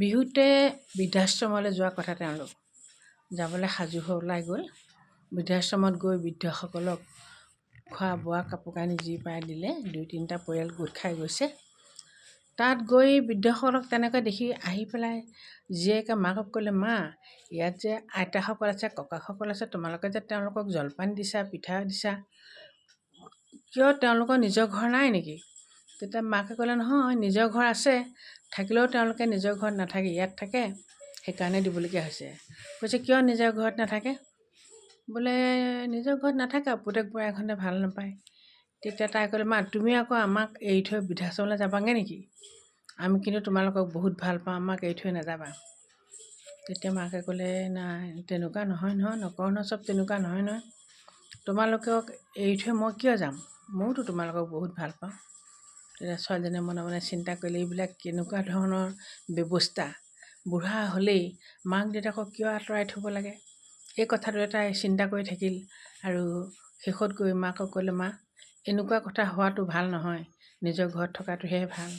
বিহুতে বৃদ্ধাশ্ৰমলৈ যোৱা কথা তেওঁলোক যাবলৈ সাজু হৈ ওলাই গ'ল। বৃদ্ধাশ্ৰমত গৈ বৃদ্ধসকলক খোৱা বোৱা কাপোৰ কানি যি পাই দিলে। 2-3টা পৰিয়াল গোট খাই গৈছে। তাত গৈ বৃদ্ধসকলক তেনেকৈ দেখি আহি পেলাই জীয়েকে মাকক ক'লে, মা ইয়াত যে আইতাসকল আছে, ককাসকল আছে, তোমালোকে যে তেওঁলোকক জলপান দিছা, পিঠা দিছা, কিয় তেওঁলোকৰ নিজৰ ঘৰ নাই নেকি? তেতিয়া মাকে ক'লে, নহয় নিজৰ ঘৰ আছে, থাকিলেও তেওঁলোকে নিজৰ ঘৰত নাথাকে, ইয়াত থাকে, সেইকাৰণে দিবলগীয়া হৈছে। কৈছে কিয় নিজৰ ঘৰত নাথাকে? বোলে নিজৰ ঘৰত নাথাকে, পুতেক বোৱাৰীহঁতে ভাল নাপায়। তেতিয়া তাই ক'লে, মা তুমি আকৌ আমাক এৰি থৈ বৃদ্ধাশ্ৰমলৈ যাবাগৈ নেকি? আমি কিন্তু তোমালোকক বহুত ভাল পাওঁ, আমাক এৰি থৈ নাযাবা। তেতিয়া মাকে ক'লে, নাই তেনেকুৱা নহয় নকওঁ নহয়, চব তেনেকুৱা নহয়। তোমালোকক এৰি থৈ মই কিয় যাম? ময়োতো তোমালোকক বহুত ভাল পাওঁ। তেতিয়া ছোৱালীজনীয়ে মনে মনে চিন্তা কৰিলে, এইবিলাক কেনেকুৱা ধৰণৰ ব্যৱস্থা। বুঢ়া হ'লেই মাক দেউতাকক কিয় আঁতৰাই থ'ব লাগে? এই কথাটোৱে তাই চিন্তা কৰি থাকিল আৰু শেষত গৈ মাকক ক'লে, মা এনেকুৱা কথা হোৱাটো ভাল নহয়, নিজৰ ঘৰত থকাটোহে ভাল।